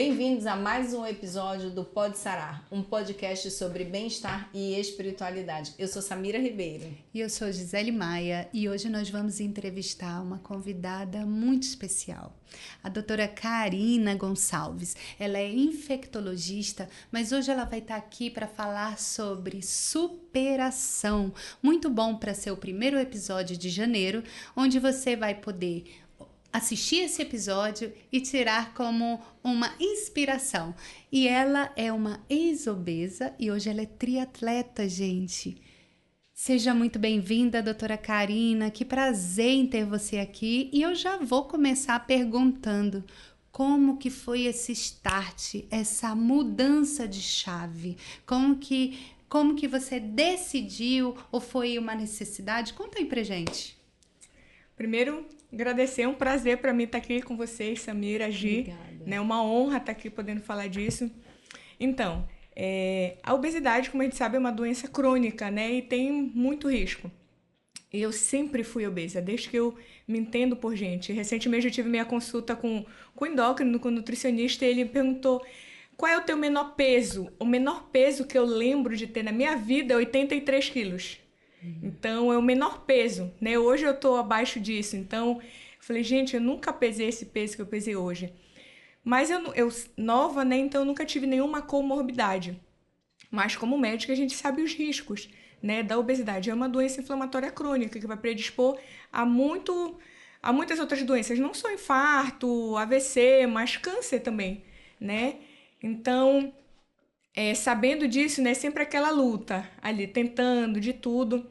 Bem-vindos a mais um episódio do Pode Sarar, um podcast sobre bem-estar e espiritualidade. Eu sou Samira Ribeiro. E eu sou Gisele Maia e hoje nós vamos entrevistar uma convidada muito especial, a doutora Karina Gonçalves. Ela é infectologista, mas hoje ela vai estar aqui para falar sobre superação. Muito bom para ser o primeiro episódio de janeiro, onde você vai poder assistir esse episódio e tirar como uma inspiração. E ela é uma ex-obesa e hoje ela é triatleta, gente. Seja muito bem-vinda, doutora Karina. Que prazer em ter você aqui. E eu já vou começar perguntando como que foi esse start, essa mudança de chave? Como que você decidiu ou foi uma necessidade? Conta aí pra gente. Primeiro, agradecer, é um prazer para mim estar aqui com vocês, Samira, Gi. Obrigada. Né, uma honra estar aqui podendo falar disso. Então, a obesidade, como a gente sabe, é uma doença crônica, né, e tem muito risco. Eu sempre fui obesa, desde que eu me entendo por gente. Recentemente eu tive minha consulta com o endócrino, com o nutricionista, e ele me perguntou qual é o teu menor peso. O menor peso que eu lembro de ter na minha vida é 83 quilos. Então, é o menor peso, né? Hoje eu tô abaixo disso. Então, eu falei, gente, eu nunca pesei esse peso que eu pesei hoje. Mas eu nova, né? Então, eu nunca tive nenhuma comorbidade. Mas, como médica, a gente sabe os riscos, né, da obesidade. É uma doença inflamatória crônica que vai predispor a muitas outras doenças. Não só infarto, AVC, mas câncer também, né? Então, sabendo disso, né, sempre aquela luta ali, tentando de tudo,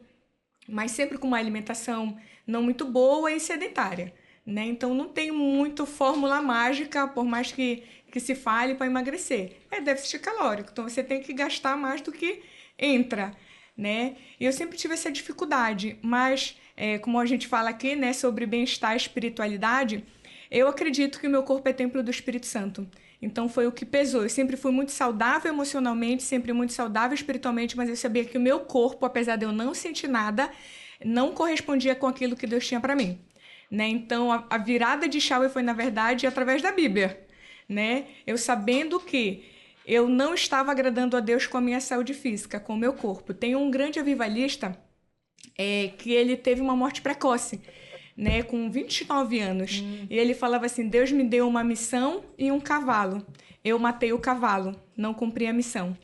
mas sempre com uma alimentação não muito boa e sedentária, né? Então não tem muito fórmula mágica, por mais que se fale, para emagrecer. É déficit calórico, então você tem que gastar mais do que entra, né? E eu sempre tive essa dificuldade, mas como a gente fala aqui, né, sobre bem-estar e espiritualidade, eu acredito que o meu corpo é templo do Espírito Santo. Então foi o que pesou. Eu sempre fui muito saudável emocionalmente, sempre muito saudável espiritualmente, mas eu sabia que o meu corpo, apesar de eu não sentir nada, não correspondia com aquilo que Deus tinha para mim, né? Então a virada de chave foi, na verdade, através da Bíblia, né? Eu sabendo que eu não estava agradando a Deus com a minha saúde física, com o meu corpo. Tem um grande avivalista que ele teve uma morte precoce, né, com 29 anos. E ele falava assim, Deus me deu uma missão e um cavalo. Eu matei o cavalo, não cumpri a missão,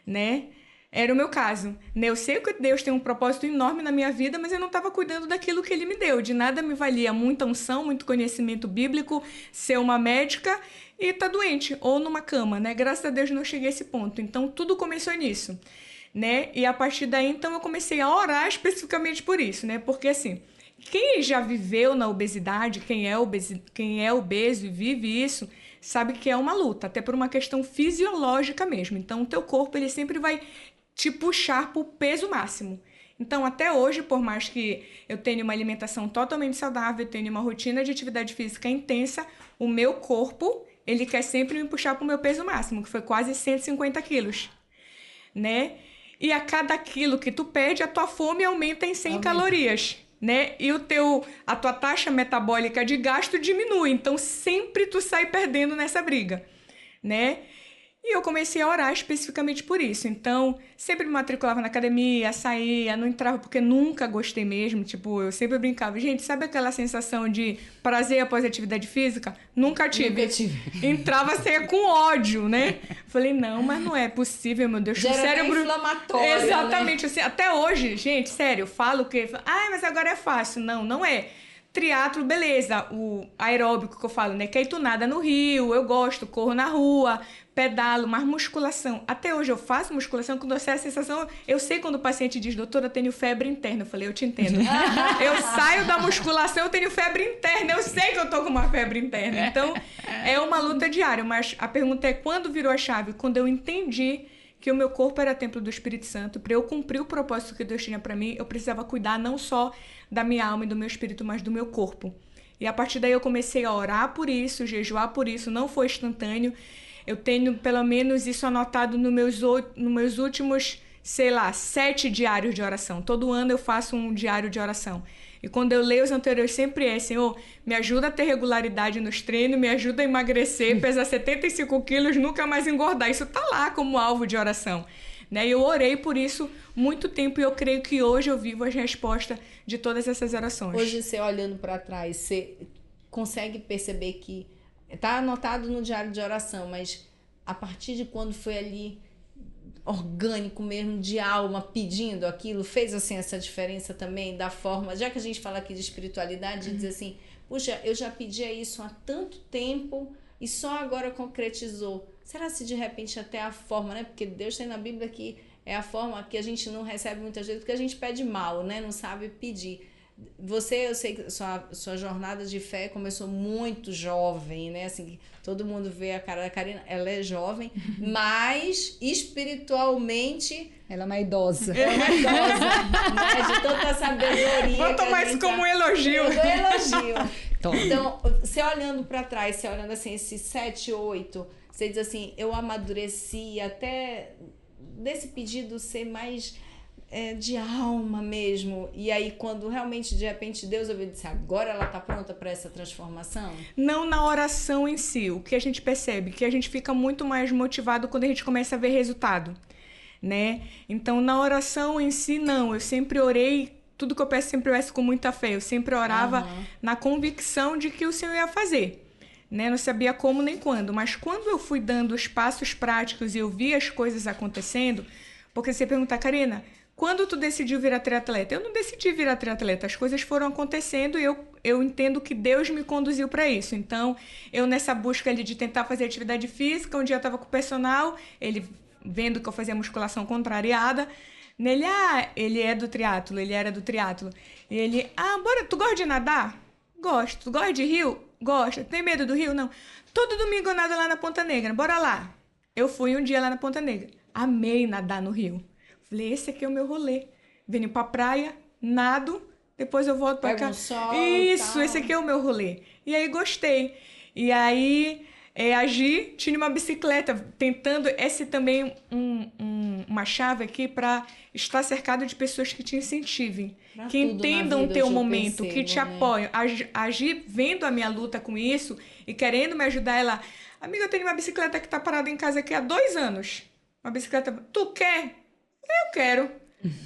né? Era o meu caso, né? Eu sei que Deus tem um propósito enorme na minha vida, mas eu não estava cuidando daquilo que Ele me deu. De nada me valia muita unção, muito conhecimento bíblico, ser uma médica e estar doente, ou numa cama, né? Graças a Deus não cheguei a esse ponto. Então, tudo começou nisso, né? E a partir daí, então, eu comecei a orar especificamente por isso, né? Porque, assim, quem já viveu na obesidade, quem é obeso e vive isso, sabe que é uma luta, até por uma questão fisiológica mesmo. Então, o teu corpo ele sempre vai te puxar para o peso máximo. Então, até hoje, por mais que eu tenha uma alimentação totalmente saudável, tenha uma rotina de atividade física intensa, o meu corpo, ele quer sempre me puxar para o meu peso máximo, que foi quase 150 quilos, né? E a cada quilo que tu perde, a tua fome aumenta em 100 calorias. Né? E a tua taxa metabólica de gasto diminui, então sempre tu sai perdendo nessa briga, né? E eu comecei a orar especificamente por isso, então sempre me matriculava na academia, saía, não entrava porque nunca gostei mesmo, tipo, eu sempre brincava, gente, sabe aquela sensação de prazer após atividade física? Nunca tive. Entrava, saía com ódio, né? Falei, não, mas não é possível, meu Deus, o cérebro inflamatório, exatamente, né? Assim, até hoje, gente, sério, eu falo que, mas agora é fácil. Não é. Triatlo, beleza, o aeróbico que eu falo, né? Que aí tu nada no rio, eu gosto, corro na rua, pedalo, mas musculação. Até hoje eu faço musculação, quando eu sei a sensação, eu sei quando o paciente diz, doutora, eu tenho febre interna. Eu falei, eu te entendo. Eu saio da musculação, eu tenho febre interna, eu sei que eu tô com uma febre interna. Então, é uma luta diária, mas a pergunta é quando virou a chave? Quando eu entendi que o meu corpo era templo do Espírito Santo, para eu cumprir o propósito que Deus tinha para mim, eu precisava cuidar não só da minha alma e do meu espírito, mas do meu corpo. E a partir daí eu comecei a orar por isso, jejuar por isso, não foi instantâneo. Eu tenho pelo menos isso anotado nos meus últimos sei lá, 7 diários de oração. Todo ano eu faço um diário de oração. E quando eu leio os anteriores, sempre é: Senhor, me ajuda a ter regularidade nos treinos, me ajuda a emagrecer, pesar 75 quilos, nunca mais engordar. Isso tá lá como alvo de oração. Né? Eu orei por isso muito tempo e eu creio que hoje eu vivo as respostas de todas essas orações. Hoje, você olhando para trás, você consegue perceber que tá anotado no diário de oração, mas a partir de quando foi ali orgânico mesmo, de alma, pedindo aquilo, fez assim essa diferença também da forma, já que a gente fala aqui de espiritualidade, de dizer assim, puxa, eu já pedia isso há tanto tempo e só agora concretizou. Será se de repente até a forma, né? Porque Deus tem na Bíblia que é a forma que a gente não recebe muitas vezes, porque a gente pede mal, né? Não sabe pedir. Você, eu sei que sua jornada de fé começou muito jovem, né? Assim, todo mundo vê a cara da Karina, ela é jovem, mas espiritualmente ela é uma idosa. É uma idosa, né? De tanta sabedoria. Vou tomar isso como um elogio. Então, você olhando para trás, você olhando assim, esses 7, 8, você diz assim, eu amadureci até desse pedido ser mais de alma mesmo. E aí, quando realmente, de repente, Deus ouviu e disse, agora ela está pronta para essa transformação? Não na oração em si. O que a gente percebe? Que a gente fica muito mais motivado quando a gente começa a ver resultado, né? Então, na oração em si, não. Eu sempre orei, tudo que eu peço, sempre eu peço com muita fé. Eu sempre orava na convicção de que o Senhor ia fazer, né? Não sabia como nem quando. Mas quando eu fui dando os passos práticos e eu vi as coisas acontecendo, porque você pergunta, Karina, quando tu decidiu virar triatleta? Eu não decidi virar triatleta, as coisas foram acontecendo e eu entendo que Deus me conduziu para isso. Então, eu nessa busca ali de tentar fazer atividade física, um dia eu estava com o personal, ele vendo que eu fazia musculação contrariada, ele é do triatlo, ele era do triatlo. E ele, bora, tu gosta de nadar? Gosto. Tu gosta de rio? Gosto. Tem medo do rio? Não. Todo domingo eu nado lá na Ponta Negra, bora lá. Eu fui um dia lá na Ponta Negra, amei nadar no rio. Falei, esse aqui é o meu rolê. Venho pra praia, nado, depois eu volto pra cá. Isso, esse aqui é o meu rolê. E aí gostei. E aí a Gi tinha uma bicicleta, tentando, essa também uma chave aqui para estar cercado de pessoas que te incentivem, que entendam o teu momento, que te apoiam. A Gi, vendo a minha luta com isso e querendo me ajudar, ela, amiga, eu tenho uma bicicleta que tá parada em casa aqui há 2 anos. Uma bicicleta, tu quer? Eu quero,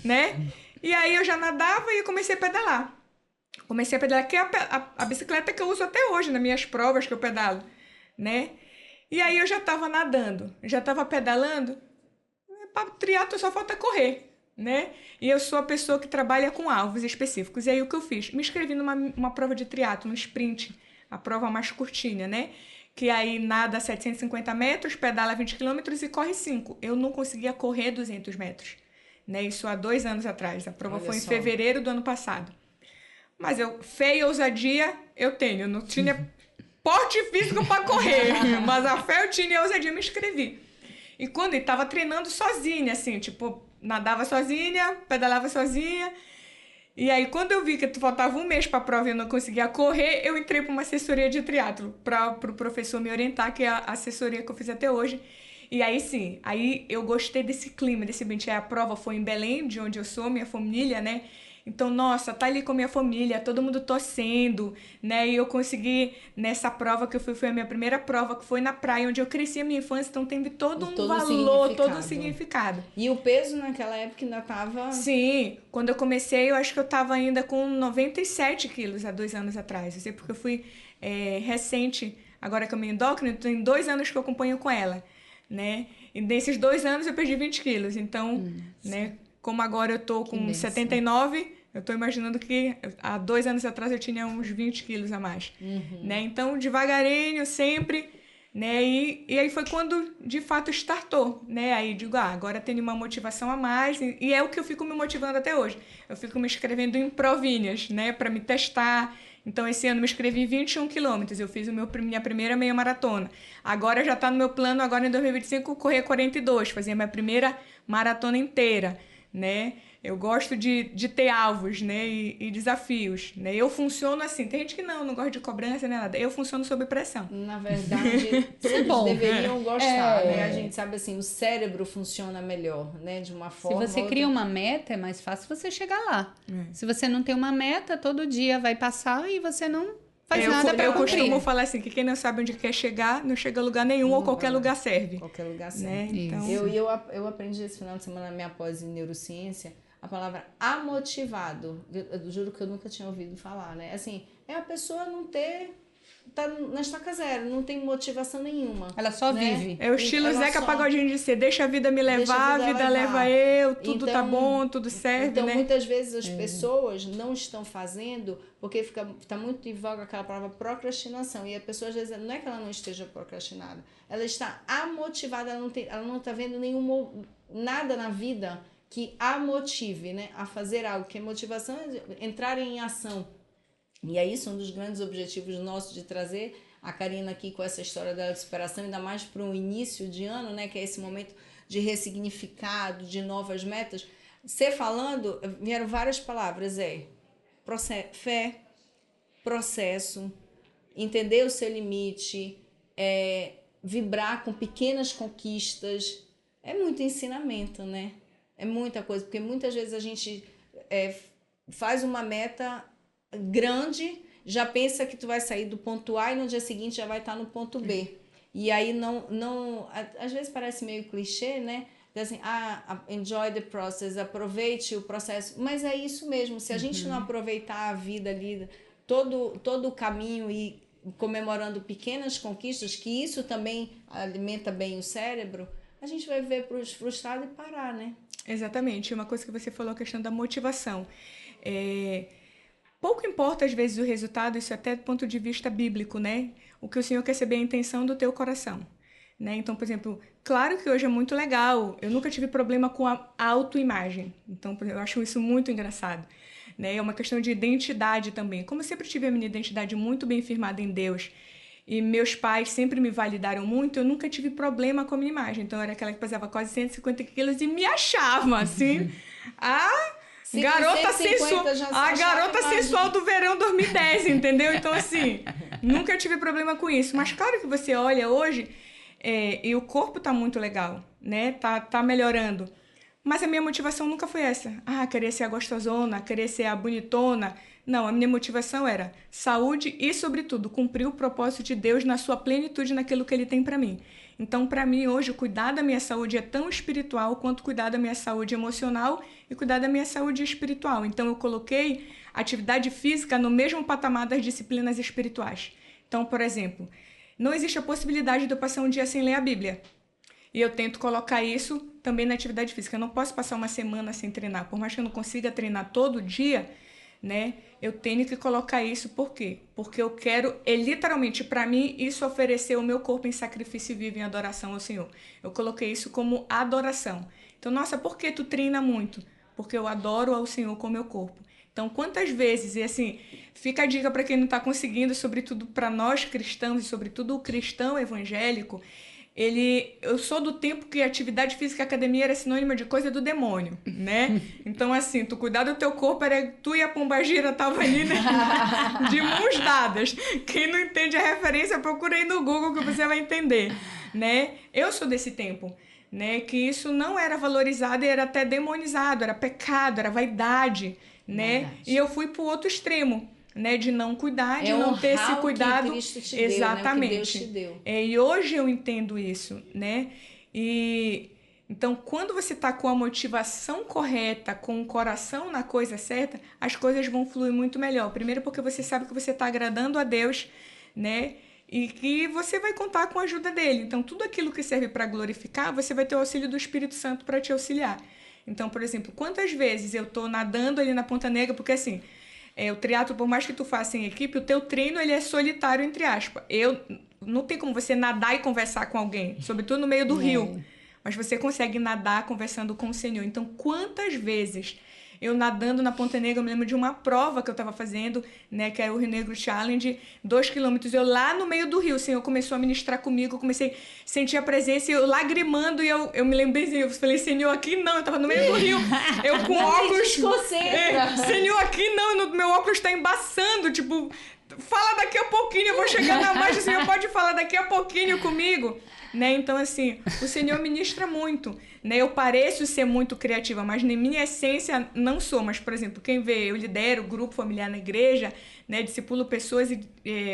né? E aí eu já nadava e comecei a pedalar. Que é a bicicleta que eu uso até hoje nas minhas provas que eu pedalo, né? E aí eu já estava nadando, já estava pedalando. Para triatlo só falta correr, né? E eu sou a pessoa que trabalha com alvos específicos. E aí o que eu fiz? Me inscrevi numa prova de triatlo, no sprint, a prova mais curtinha, né? Que aí nada 750 metros, pedala 20 quilômetros e corre 5. Eu não conseguia correr 200 metros, né? Isso há 2 anos atrás. A prova foi em fevereiro do ano passado. Mas fé e ousadia eu tenho. Eu não tinha porte físico para correr, mas a fé eu tinha e a ousadia, eu me inscrevi. E quando eu estava treinando sozinha, assim, tipo, nadava sozinha, pedalava sozinha. E aí, quando eu vi que faltava 1 mês para a prova e eu não conseguia correr, eu entrei para uma assessoria de triatlo, para o professor me orientar, que é a assessoria que eu fiz até hoje. E aí, sim, aí eu gostei desse clima, desse ambiente. Aí a prova foi em Belém, de onde eu sou, minha família, né? Então, nossa, tá ali com a minha família, todo mundo torcendo, né? E eu consegui, nessa prova que eu fui, foi a minha primeira prova, que foi na praia, onde eu cresci a minha infância, então teve todo um valor, todo um significado. E o peso naquela época ainda tava... Sim, quando eu comecei, eu acho que eu tava ainda com 97 quilos há 2 anos atrás. Eu sei porque eu fui recente, agora que eu me endócrino, tem 2 anos que eu acompanho com ela, né? E nesses 2 anos eu perdi 20 quilos, então, né? Como agora eu tô com 79, eu tô imaginando que há 2 anos atrás eu tinha uns 20 quilos a mais, né? Então, devagarinho, sempre, né? E aí foi quando, de fato, startou, né? Aí digo, agora tenho uma motivação a mais, e é o que eu fico me motivando até hoje. Eu fico me inscrevendo em provinhas, né? Para me testar. Então, esse ano me inscrevi em 21 quilômetros, eu fiz minha primeira meia maratona. Agora já tá no meu plano, agora em 2025, correr 42, fazer a minha primeira maratona inteira, né? Eu gosto de ter alvos, né? E desafios, né? Eu funciono assim. Tem gente que não gosta de cobrança, nem nada. Eu funciono sob pressão. Na verdade, todos deveriam gostar, né? A gente sabe assim, o cérebro funciona melhor, né? De uma forma. Se você cria uma meta, é mais fácil você chegar lá. Se você não tem uma meta, todo dia vai passar e você não faz nada para cumprir. Eu costumo falar assim, que quem não sabe onde quer chegar, não chega a lugar nenhum, ou qualquer lugar serve. Qualquer lugar serve. Né? Então, eu aprendi esse final de semana na minha pós em neurociência, a palavra amotivado. Eu juro que eu nunca tinha ouvido falar, né? Assim, é a pessoa não ter... Tá na estaca zero, não tem motivação nenhuma. Ela só né? vive. É o estilo Zeca Pagodinho de ser, deixa a vida me levar, a vida leva eu, tudo então, tá bom, tudo serve, então, né? muitas vezes as pessoas não estão fazendo porque tá muito em voga aquela palavra procrastinação. E a pessoa, às vezes, não é que ela não esteja procrastinada, ela está amotivada, ela não tá vendo nada na vida que a motive, né, a fazer algo. Que a motivação é entrar em ação. E é isso um dos grandes objetivos nossos de trazer a Karina aqui com essa história da superação, ainda mais para um início de ano, né, que é esse momento de ressignificado, de novas metas. Você falando, vieram várias palavras, fé, processo, entender o seu limite, vibrar com pequenas conquistas. É muito ensinamento, né? É muita coisa, porque muitas vezes a gente faz uma meta grande, já pensa que tu vai sair do ponto A e no dia seguinte já vai estar no ponto B. E aí às vezes parece meio clichê, né? Assim, enjoy the process, aproveite o processo. Mas é isso mesmo, se a gente não aproveitar a vida ali, todo o caminho e comemorando pequenas conquistas, que isso também alimenta bem o cérebro, a gente vai ver frustrado e parar, né? Exatamente. Uma coisa que você falou, a questão da motivação. Pouco importa, às vezes, o resultado, isso até do ponto de vista bíblico, né? O que o Senhor quer saber é a intenção do teu coração, né? Então, por exemplo, claro que hoje é muito legal, eu nunca tive problema com a autoimagem, então eu acho isso muito engraçado, né? É uma questão de identidade também. Como eu sempre tive a minha identidade muito bem firmada em Deus, e meus pais sempre me validaram muito, eu nunca tive problema com a minha imagem. Então, eu era aquela que pesava quase 150 quilos e me achava, assim, a garota sensual do verão 2010, entendeu? Então, assim, nunca tive problema com isso. Mas claro que você olha hoje e o corpo tá muito legal, né? Tá melhorando. Mas a minha motivação nunca foi essa. Querer ser a gostosona, querer ser a bonitona. Não, a minha motivação era saúde e, sobretudo, cumprir o propósito de Deus na sua plenitude naquilo que Ele tem para mim. Então, para mim, hoje, cuidar da minha saúde é tão espiritual quanto cuidar da minha saúde emocional e cuidar da minha saúde espiritual. Então, eu coloquei atividade física no mesmo patamar das disciplinas espirituais. Então, por exemplo, não existe a possibilidade de eu passar um dia sem ler a Bíblia. E eu tento colocar isso também na atividade física. Eu não posso passar uma semana sem treinar. Por mais que eu não consiga treinar todo dia, né? Eu tenho que colocar isso, por quê? Porque eu quero, literalmente, para mim, isso oferecer o meu corpo em sacrifício vivo, em adoração ao Senhor. Eu coloquei isso como adoração. Então, nossa, por que tu treina muito? Porque eu adoro ao Senhor com o meu corpo. Então, quantas vezes, e assim, fica a dica para quem não está conseguindo, sobretudo para nós cristãos, e sobretudo o cristão evangélico, eu sou do tempo que atividade física e academia era sinônimo de coisa do demônio, né? Então, assim, tu cuidar do teu corpo, tu e a pombagira estavam ali, né? De mãos dadas. Quem não entende a referência, procura aí no Google que você vai entender, né? Eu sou desse tempo, né? Que isso não era valorizado e era até demonizado, era pecado, era vaidade, né? Verdade. E eu fui pro outro extremo, né, de não cuidar, de não ter esse cuidado. Que Cristo te exatamente. Deu, né? O que Deus te deu. E hoje eu entendo isso, né? E então, quando você está com a motivação correta, com o coração na coisa certa, as coisas vão fluir muito melhor. Primeiro porque você sabe que você está agradando a Deus, né? E que você vai contar com a ajuda dele. Então, tudo aquilo que serve para glorificar, você vai ter o auxílio do Espírito Santo para te auxiliar. Então, por exemplo, quantas vezes eu estou nadando ali na Ponta Negra, porque assim, o triatlo, por mais que tu faça em equipe, o teu treino ele é solitário, entre aspas. Não tem como você nadar e conversar com alguém, sobretudo no meio do rio. Mas você consegue nadar conversando com o Senhor. Então, quantas vezes eu nadando na Ponta Negra. Eu me lembro de uma prova que eu estava fazendo, né, que era o Rio Negro Challenge, 2 quilômetros. Eu lá no meio do rio, o Senhor começou a ministrar comigo, eu comecei a sentir a presença, e eu lagrimando, e eu me lembrei, eu falei, Senhor, aqui não, eu estava no meio do rio, eu com óculos... Senhor, aqui não, meu óculos está embaçando, tipo... Fala daqui a pouquinho, eu vou chegar na marcha, o Senhor pode falar daqui a pouquinho comigo, né? Então, assim, o Senhor ministra muito, né? Eu pareço ser muito criativa, mas na minha essência não sou. Mas, por exemplo, quem vê, eu lidero o grupo familiar na igreja, né? Discipulo pessoas e,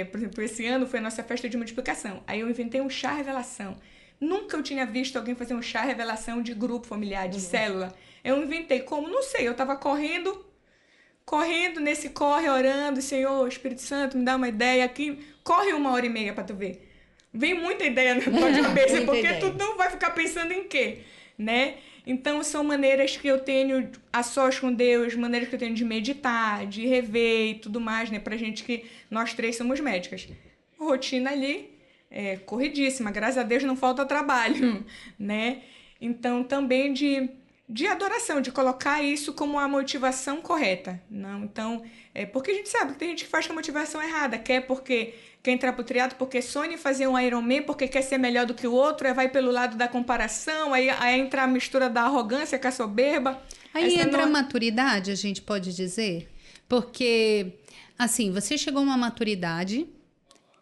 por exemplo, esse ano foi a nossa festa de multiplicação. Aí eu inventei um chá revelação. Nunca eu tinha visto alguém fazer um chá revelação de grupo familiar, de célula. Eu inventei como? Não sei, eu tava correndo nesse corre, orando, Senhor, Espírito Santo, me dá uma ideia aqui. Corre 1h30 para tu ver. Vem muita ideia na tua cabeça, porque tu não vai ficar pensando em quê, né? Então, são maneiras que eu tenho a sós com Deus, maneiras que eu tenho de meditar, de rever e tudo mais, né? Pra gente que nós 3 somos médicas. Rotina ali, corridíssima, graças a Deus não falta trabalho, né? Então, também de adoração, de colocar isso como a motivação correta. Não? Então, porque a gente sabe que tem gente que faz com a motivação errada, quer entrar pro triatlo porque sonha em fazer um Ironman, porque quer ser melhor do que o outro, aí vai pelo lado da comparação, aí entra a mistura da arrogância com a soberba. Aí entra a maturidade, a gente pode dizer, porque, assim, você chegou a uma maturidade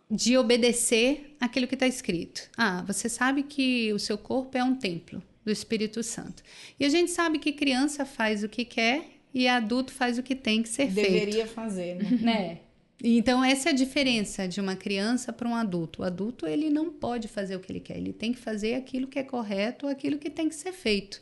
de obedecer aquilo que está escrito. Você sabe que o seu corpo é um templo do Espírito Santo. E a gente sabe que criança faz o que quer e adulto faz o que tem que ser feito. Deveria fazer, né? Então, essa é a diferença de uma criança para um adulto. O adulto, ele não pode fazer o que ele quer. Ele tem que fazer aquilo que é correto, aquilo que tem que ser feito.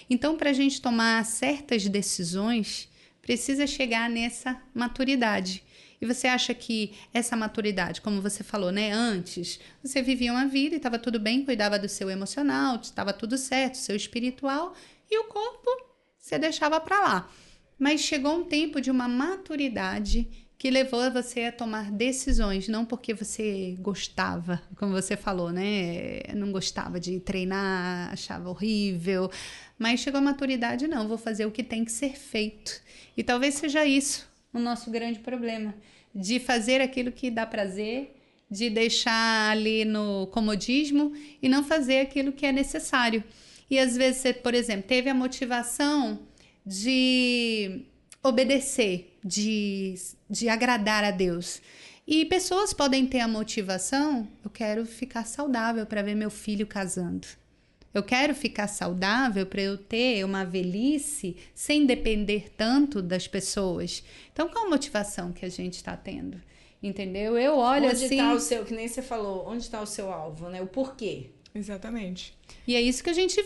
Então, para a gente tomar certas decisões, precisa chegar nessa maturidade. E você acha que essa maturidade, como você falou, né? Antes, você vivia uma vida e estava tudo bem, cuidava do seu emocional, estava tudo certo, seu espiritual, e o corpo você deixava para lá. Mas chegou um tempo de uma maturidade que levou você a tomar decisões, não porque você gostava, como você falou, né? Não gostava de treinar, achava horrível, mas chegou a maturidade, não, vou fazer o que tem que ser feito. E talvez seja isso o nosso grande problema, de fazer aquilo que dá prazer, de deixar ali no comodismo e não fazer aquilo que é necessário. E às vezes você, por exemplo, teve a motivação de obedecer, de agradar a Deus. E pessoas podem ter a motivação, eu quero ficar saudável para ver meu filho casando. Eu quero ficar saudável para eu ter uma velhice sem depender tanto das pessoas. Então, qual a motivação que a gente está tendo? Entendeu? Eu olho onde assim... Onde está o seu, que nem você falou, onde está o seu alvo, né? O porquê. Exatamente. E é isso que a gente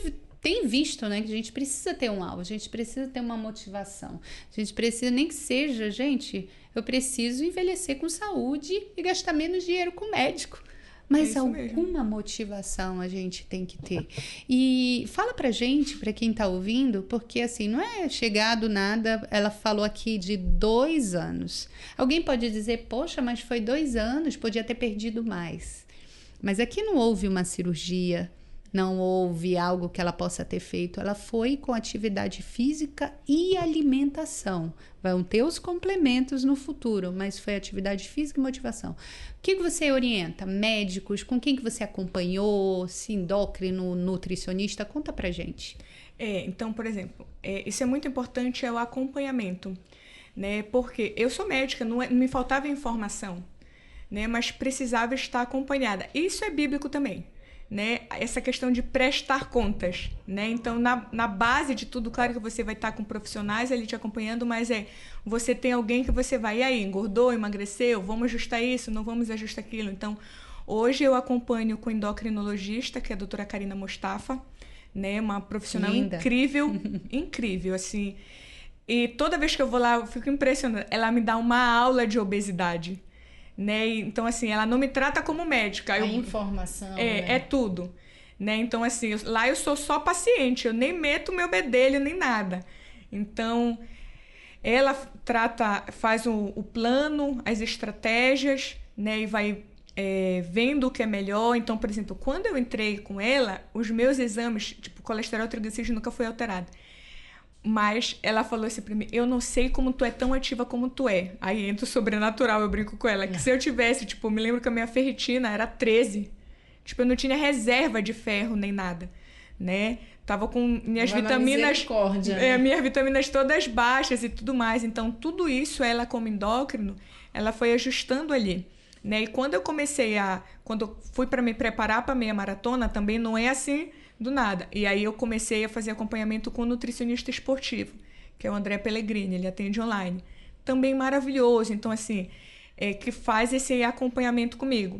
tem visto, né? Que a gente precisa ter um alvo, a gente precisa ter uma motivação. A gente precisa, nem que seja, gente, eu preciso envelhecer com saúde e gastar menos dinheiro com médico. Mas alguma motivação a gente tem que ter. E fala pra gente, pra quem tá ouvindo, porque assim, não é chegar do nada, ela falou aqui de 2 anos. Alguém pode dizer, poxa, mas foi 2 anos, podia ter perdido mais. Mas aqui não houve uma cirurgia, não houve algo que ela possa ter feito. Ela foi com atividade física e alimentação. Vão ter os complementos no futuro, mas foi atividade física e motivação. O que você orienta? Médicos? Com quem que você acompanhou? Se endócrino, nutricionista? Conta pra gente. Então, por exemplo, isso é muito importante, é o acompanhamento, né? Porque eu sou médica, não me faltava informação, né? Mas precisava estar acompanhada. Isso é bíblico também. Né, essa questão de prestar contas, né? Então, na base de tudo, claro que você vai estar com profissionais ali te acompanhando, mas você tem alguém que você vai, e aí, engordou, emagreceu, vamos ajustar isso, não vamos ajustar aquilo. Então, hoje eu acompanho com endocrinologista, que é a doutora Karina Mostafa, né? Uma profissional linda. Incrível, incrível, assim. E toda vez que eu vou lá, eu fico impressionada. Ela me dá uma aula de obesidade. Né? Então, assim, ela não me trata como médica. A informação, né? É tudo. Né? Então, assim, lá eu sou só paciente, eu nem meto meu bedelho, nem nada. Então, ela faz o plano, as estratégias, né? E vai vendo o que é melhor. Então, por exemplo, quando eu entrei com ela, os meus exames, tipo, colesterol, triglicerídeos, nunca foi alterado. Mas ela falou assim pra mim, eu não sei como tu é tão ativa como tu é. Aí entra o sobrenatural, eu brinco com ela. Que se eu tivesse, tipo, me lembro que a minha ferritina era 13. Tipo, eu não tinha reserva de ferro nem nada, né? Tava com minhas vitaminas... né? Minhas vitaminas todas baixas e tudo mais. Então, tudo isso, ela como endócrino, ela foi ajustando ali, né? E quando eu quando eu fui para me preparar para a meia maratona, também não é assim do nada. E aí eu comecei a fazer acompanhamento com um nutricionista esportivo, que é o André Pellegrini, ele atende online. Também maravilhoso, então assim, que faz esse acompanhamento comigo.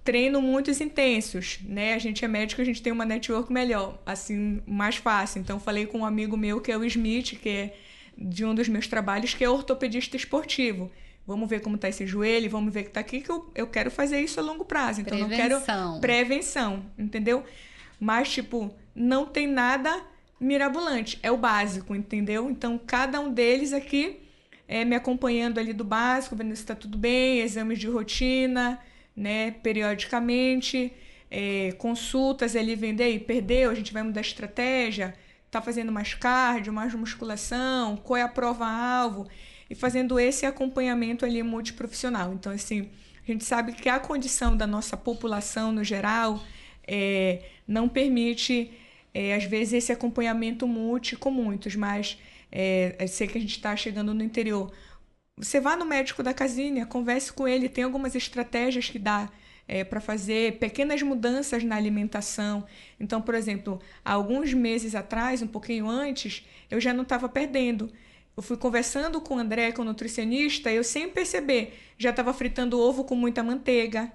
Treino muitos intensos, né? A gente é médico, a gente tem uma network melhor, assim, mais fácil. Então falei com um amigo meu, que é o Smith, que é de um dos meus trabalhos, que é ortopedista esportivo. Vamos ver como tá esse joelho, vamos ver que tá aqui, que eu quero fazer isso a longo prazo. Então, não quero prevenção, entendeu? Mas, tipo, não tem nada mirabolante. É o básico, entendeu? Então, cada um deles aqui me acompanhando ali do básico, vendo se tá tudo bem, exames de rotina, né? Periodicamente, consultas ali, vendo aí, perdeu, a gente vai mudar a estratégia, tá fazendo mais cardio, mais musculação, qual é a prova-alvo, e fazendo esse acompanhamento ali multiprofissional. Então, assim, a gente sabe que a condição da nossa população, no geral, não permite, às vezes, esse acompanhamento com muitos, mas eu sei que a gente está chegando no interior. Você vá no médico da casinha, converse com ele, tem algumas estratégias que dá para fazer pequenas mudanças na alimentação. Então, por exemplo, há alguns meses atrás, um pouquinho antes, eu já não estava perdendo. Eu fui conversando com o André, com o nutricionista, e eu sem perceber, já estava fritando ovo com muita manteiga,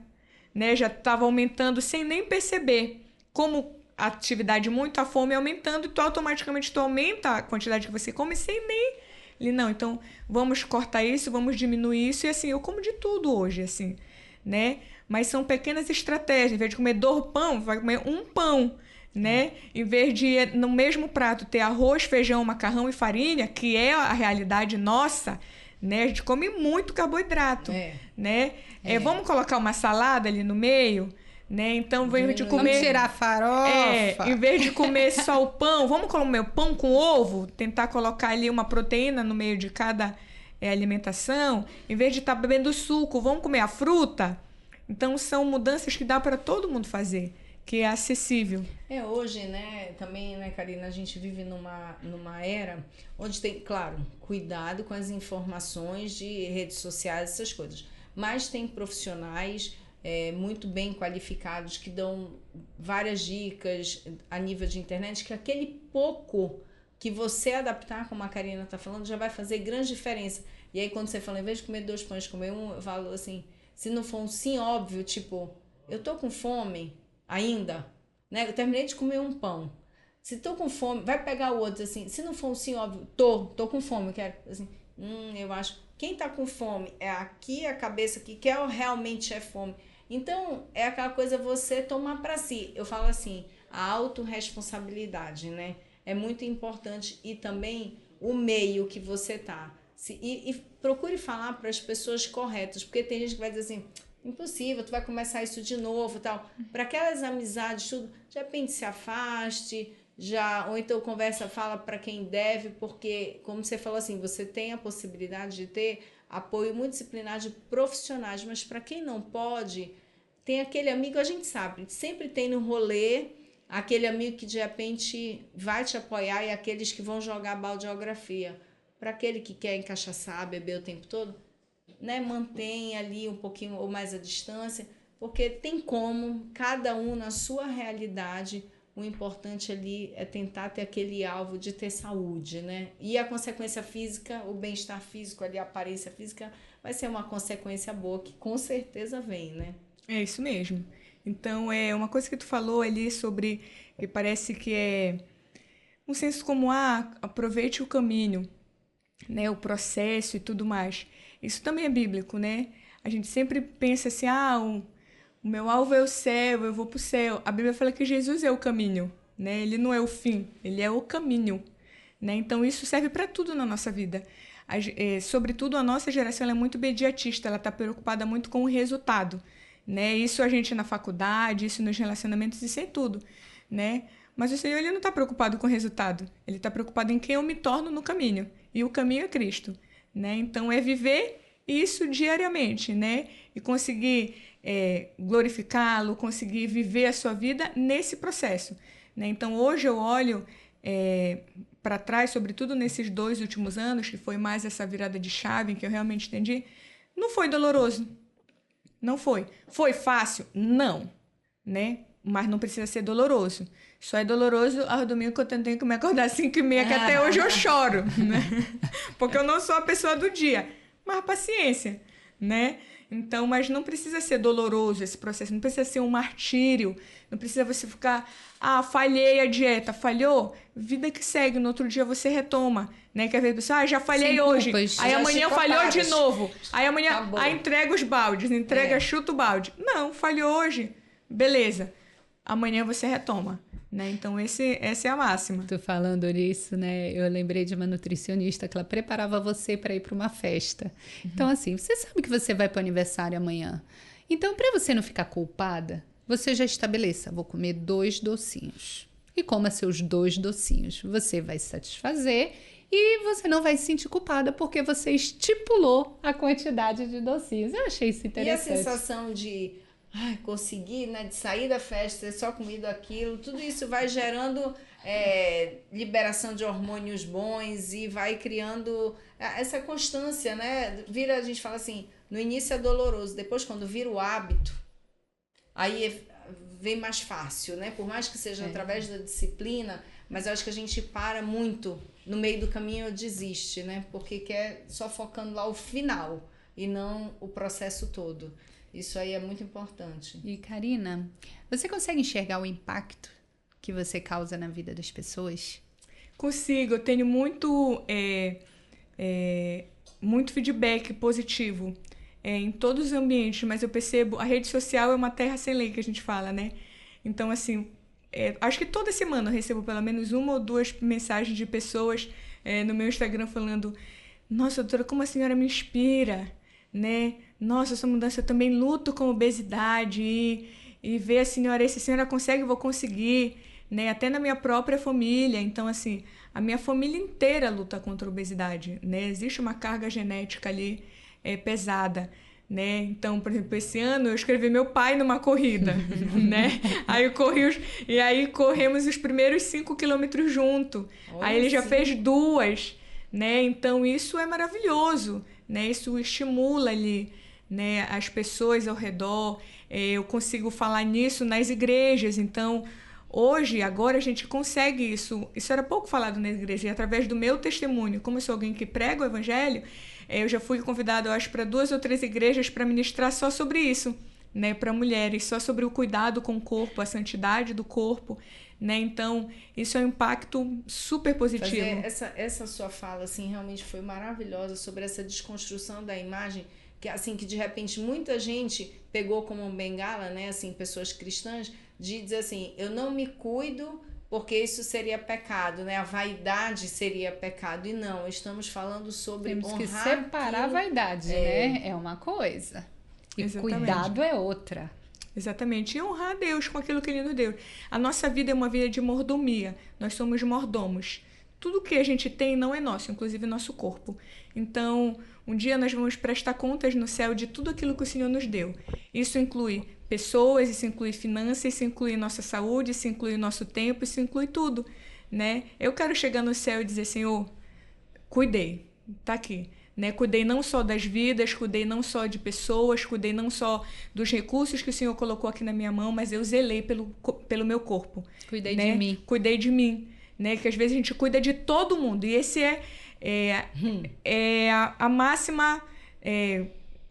né? Já estava aumentando sem nem perceber. Como a atividade muito, a fome aumentando, e tu automaticamente aumenta a quantidade que você come sem nem... Ele, não, então vamos cortar isso, vamos diminuir isso, e assim, eu como de tudo hoje, assim, né? Mas são pequenas estratégias, em vez de comer 2 pães, vai comer 1 pão, né? Em vez de, no mesmo prato, ter arroz, feijão, macarrão e farinha, que é a realidade nossa, né? A gente come muito carboidrato, né? Vamos colocar uma salada ali no meio, né? Então, em vez de comer... Vamos tirar a farofa. Em vez de comer só o pão, vamos comer o pão com ovo, tentar colocar ali uma proteína no meio de cada alimentação. Em vez de estar bebendo suco, vamos comer a fruta. Então, são mudanças que dá para todo mundo fazer, que é acessível. Hoje, né, também, né, Karina, a gente vive numa era onde tem, claro, cuidado com as informações de redes sociais, essas coisas, mas tem profissionais muito bem qualificados que dão várias dicas a nível de internet, que aquele pouco que você adaptar, como a Karina está falando, já vai fazer grande diferença. E aí, quando você fala, em vez de comer 2 pães, comer 1, eu falo assim, se não for um sim óbvio, tipo, eu tô com fome ainda, né? Eu terminei de comer 1 pão. Se tô com fome, vai pegar o outro, assim, se não for um sim óbvio, tô com fome, eu quero, assim, eu acho, quem tá com fome é aqui, a cabeça aqui, que realmente é fome. Então, é aquela coisa você tomar para si. Eu falo assim, a autorresponsabilidade, né? É muito importante, e também o meio que você tá. E procure falar para as pessoas corretas, porque tem gente que vai dizer assim, impossível, tu vai começar isso de novo, tal. Para aquelas amizades, tudo, de repente se afaste, ou então fala para quem deve, porque, como você falou assim, você tem a possibilidade de ter apoio multidisciplinar de profissionais, mas para quem não pode, tem aquele amigo, a gente sabe, sempre tem no rolê aquele amigo que de repente vai te apoiar, e aqueles que vão jogar baldeografia. Para aquele que quer encaixaçar, beber o tempo todo, né, mantém ali um pouquinho ou mais a distância, porque tem como, cada um na sua realidade, o importante ali é tentar ter aquele alvo de ter saúde, né? E a consequência física, o bem-estar físico ali, a aparência física, vai ser uma consequência boa, que com certeza vem, né? É isso mesmo. Então, uma coisa que tu falou ali sobre, que parece que é um senso comum, aproveite o caminho, né, o processo e tudo mais. Isso também é bíblico, né? A gente sempre pensa assim, o meu alvo é o céu, eu vou pro céu. A Bíblia fala que Jesus é o caminho, né? Ele não é o fim, ele é o caminho, né? Então isso serve para tudo na nossa vida. Sobretudo a nossa geração, ela é muito imediatista, ela está preocupada muito com o resultado, né? Isso a gente na faculdade, isso nos relacionamentos, isso é tudo, né? Mas o Senhor, ele não está preocupado com o resultado. Ele está preocupado em quem eu me torno no caminho. E o caminho é Cristo, né? Então, é viver isso diariamente, né? E conseguir glorificá-lo, conseguir viver a sua vida nesse processo, né? Então, hoje eu olho para trás, sobretudo nesses 2 últimos anos, que foi mais essa virada de chave, em que eu realmente entendi, não foi doloroso. Não foi. Foi fácil? Não, né? Mas não precisa ser doloroso. Só é doloroso aos domingos que eu tenho que me acordar às 5h30, que até hoje eu choro, né? Porque eu não sou a pessoa do dia. Mas paciência, né? Então, mas não precisa ser doloroso esse processo, não precisa ser um martírio, não precisa você ficar, falhei a dieta, falhou, vida que segue, no outro dia você retoma, né? Que às vezes a pessoa, já falhei hoje, aí amanhã falhou de novo, aí amanhã entrega os baldes, chuta o balde. Não, falhou hoje, beleza, amanhã você retoma. Né? Então, essa é a máxima. Tô falando nisso, né? Eu lembrei de uma nutricionista que ela preparava você para ir para uma festa. Então, assim, você sabe que você vai para o aniversário amanhã. Então, para você não ficar culpada, você já estabeleça, vou comer 2 docinhos. E coma seus 2 docinhos. Você vai se satisfazer e você não vai se sentir culpada porque você estipulou a quantidade de docinhos. Eu achei isso interessante. E a sensação de... consegui, né, de sair da festa, ter só comido aquilo, tudo isso vai gerando liberação de hormônios bons e vai criando essa constância, né? A gente fala assim, no início é doloroso, depois quando vira o hábito, aí vem mais fácil, né? Por mais que seja através da disciplina, mas eu acho que a gente para muito no meio do caminho e desiste, né? Porque quer só focando lá o final e não o processo todo. Isso aí é muito importante. E, Karina, você consegue enxergar o impacto que você causa na vida das pessoas? Consigo. Eu tenho muito feedback positivo em todos os ambientes, mas eu percebo, a rede social é uma terra sem lei, que a gente fala, né? Então, assim, acho que toda semana eu recebo pelo menos 1 ou 2 mensagens de pessoas no meu Instagram falando: nossa, doutora, como a senhora me inspira, né? Nossa, essa mudança, eu também luto com obesidade e ver a senhora, se a senhora consegue, eu vou conseguir, né? Até na minha própria família. Então, assim, a minha família inteira luta contra a obesidade, né? Existe uma carga genética ali pesada, né? Então, por exemplo, esse ano eu escrevi meu pai numa corrida, né? Aí aí corremos os primeiros 5 quilômetros junto. Aí ele já fez 2, né? Então, isso é maravilhoso, né? Isso estimula ali, né, as pessoas ao redor. Eu consigo falar nisso nas igrejas. Então, agora a gente consegue isso. Isso era pouco falado na igreja. E através do meu testemunho, como eu sou alguém que prega o evangelho, eu já fui convidada, eu acho, para 2 ou 3 igrejas para ministrar só sobre isso, né, para mulheres, só sobre o cuidado com o corpo, a santidade do corpo, né? Então, isso é um impacto super positivo. Essa sua fala, assim, realmente foi maravilhosa sobre essa desconstrução da imagem, que, assim, que de repente muita gente pegou como um bengala, né, assim, pessoas cristãs, de dizer assim, eu não me cuido porque isso seria pecado, né? A vaidade seria pecado. E não, estamos falando sobre Temos honrar que separar a vaidade, né? É uma coisa. E Exatamente. Cuidado é outra. Exatamente. E honrar a Deus com aquilo que Ele nos deu. A nossa vida é uma vida de mordomia. Nós somos mordomos. Tudo que a gente tem não é nosso, inclusive nosso corpo. Então, um dia nós vamos prestar contas no céu de tudo aquilo que o Senhor nos deu. Isso inclui pessoas, isso inclui finanças, isso inclui nossa saúde, isso inclui nosso tempo, isso inclui tudo, né? Eu quero chegar no céu e dizer, Senhor, cuidei, tá aqui, né? Cuidei não só das vidas, cuidei não só de pessoas, cuidei não só dos recursos que o Senhor colocou aqui na minha mão, mas eu zelei pelo meu corpo. Cuidei né? de mim. Cuidei de mim, né? Que às vezes a gente cuida de todo mundo, e esse é a máxima...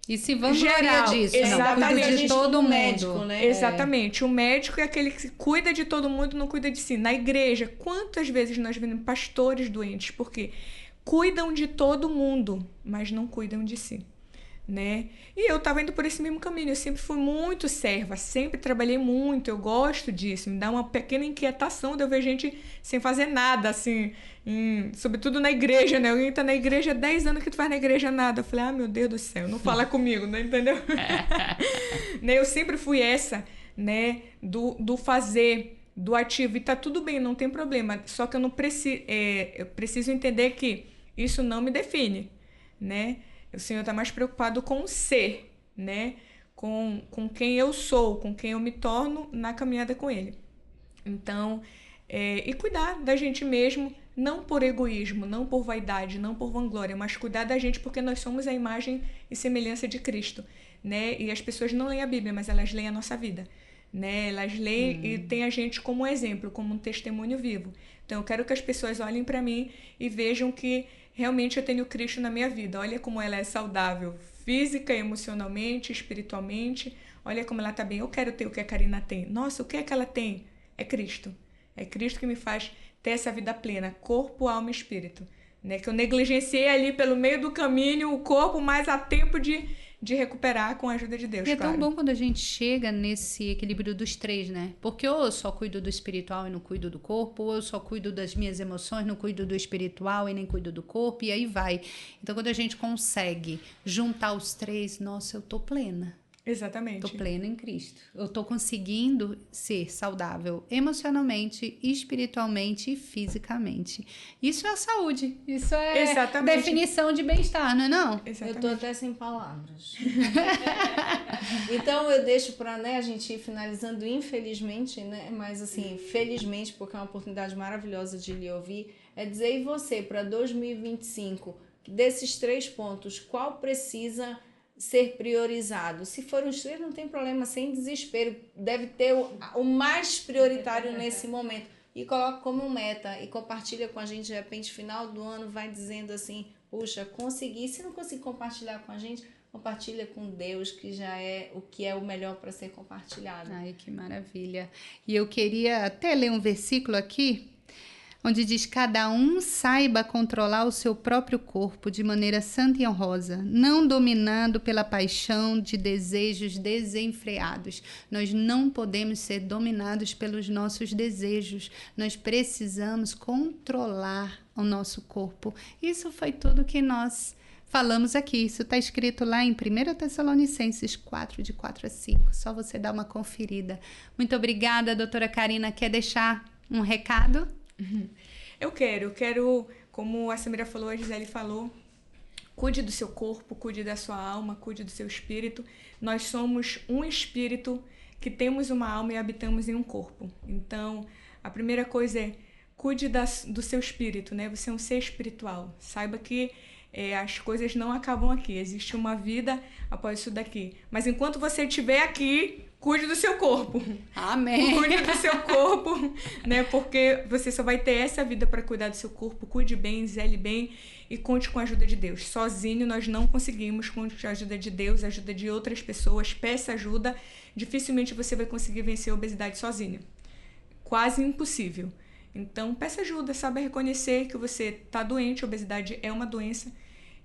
E se vangloria disso, exatamente. Não, cuida de todo mundo. Médico, né? Exatamente. O médico é aquele que cuida de todo mundo, não cuida de si. Na igreja, quantas vezes nós vemos pastores doentes? Porque cuidam de todo mundo, mas não cuidam de si, né? E eu estava indo por esse mesmo caminho. Eu sempre fui muito serva, sempre trabalhei muito. Eu gosto disso. Me dá uma pequena inquietação de eu ver gente sem fazer nada, assim... sobretudo na igreja, né? Alguém tá na igreja há 10 anos que tu faz na igreja nada. Eu falei, meu Deus do céu, não fala comigo, né? Entendeu? Né? Eu sempre fui essa, né? Do fazer, doativo, e tá tudo bem, não tem problema. Só que eu preciso entender que isso não me define, né? O Senhor tá mais preocupado com o ser, né? Com quem eu sou, com quem eu me torno na caminhada com Ele. Então, e cuidar da gente mesmo, não por egoísmo, não por vaidade, não por vanglória, mas cuidar da gente porque nós somos a imagem e semelhança de Cristo, né? E as pessoas não leem a Bíblia, mas elas leem a nossa vida, né? Elas leem e têm a gente como exemplo, como um testemunho vivo. Então, eu quero que as pessoas olhem para mim e vejam que realmente eu tenho Cristo na minha vida. Olha como ela é saudável, física, emocionalmente, espiritualmente. Olha como ela está bem. Eu quero ter o que a Karina tem. Nossa, o que é que ela tem? É Cristo. É Cristo que me faz ter essa vida plena, corpo, alma e espírito. Né? Que eu negligenciei ali pelo meio do caminho o corpo, mas há tempo de recuperar com a ajuda de Deus. E é tão bom quando a gente chega nesse equilíbrio dos três, né? Porque ou eu só cuido do espiritual e não cuido do corpo, ou eu só cuido das minhas emoções, não cuido do espiritual e nem cuido do corpo, e aí vai. Então, quando a gente consegue juntar os três, nossa, eu tô plena. Exatamente. Estou plena em Cristo. Eu estou conseguindo ser saudável emocionalmente, espiritualmente e fisicamente. Isso é a saúde. Isso é Exatamente. Definição de bem-estar, não é não? Exatamente. Eu estou até sem palavras. Então eu deixo para, né, a gente ir finalizando, infelizmente, né, mas assim, felizmente, porque é uma oportunidade maravilhosa de lhe ouvir, é dizer, e você, para 2025, desses 3 pontos, qual precisa ser priorizado? Se for os 3, não tem problema, sem desespero, deve ter o mais prioritário nesse momento, e coloca como meta e compartilha com a gente. De repente, final do ano, vai dizendo assim, puxa, consegui. Se não conseguir compartilhar com a gente, compartilha com Deus, que já é o que é o melhor para ser compartilhado. Ai, que maravilha. E eu queria até ler um versículo aqui, onde diz: cada um saiba controlar o seu próprio corpo de maneira santa e honrosa, não dominado pela paixão de desejos desenfreados. Nós não podemos ser dominados pelos nossos desejos. Nós precisamos controlar o nosso corpo. Isso foi tudo que nós falamos aqui. Isso está escrito lá em 1 Tessalonicenses 4, de 4 a 5. Só você dar uma conferida. Muito obrigada, doutora Karina. Quer deixar um recado? Eu quero, como a Samira falou, a Gisele falou, cuide do seu corpo, cuide da sua alma, cuide do seu espírito. Nós somos um espírito que temos uma alma e habitamos em um corpo. Então, a primeira coisa é cuide do seu espírito, né? Você é um ser espiritual. Saiba que as coisas não acabam aqui. Existe uma vida após isso daqui. Mas enquanto você estiver aqui, cuide do seu corpo. Amém. Cuide do seu corpo, né? Porque você só vai ter essa vida para cuidar do seu corpo. Cuide bem, zele bem e conte com a ajuda de Deus. Sozinho nós não conseguimos, conte com a ajuda de Deus, a ajuda de outras pessoas. Peça ajuda. Dificilmente você vai conseguir vencer a obesidade sozinho. Quase impossível. Então, peça ajuda, saiba reconhecer que você está doente, a obesidade é uma doença,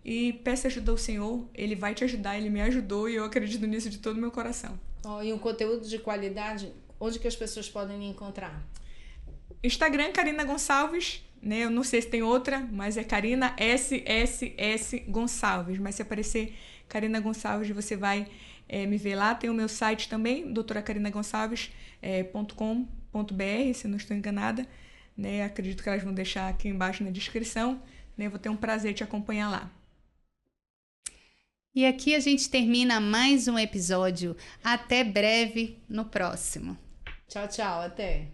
e peça ajuda ao Senhor, Ele vai te ajudar, Ele me ajudou e eu acredito nisso de todo o meu coração. E um conteúdo de qualidade, onde que as pessoas podem me encontrar? Instagram, Karina Gonçalves, né? Eu não sei se tem outra, mas é Karina SSS Gonçalves, mas se aparecer Karina Gonçalves, você vai me ver lá. Tem o meu site também, doutoracarinagonçalves.com.br, se eu não estou enganada. Né? Acredito que elas vão deixar aqui embaixo na descrição. Né? Vou ter um prazer te acompanhar lá. E aqui a gente termina mais um episódio. Até breve no próximo. Tchau, tchau. Até.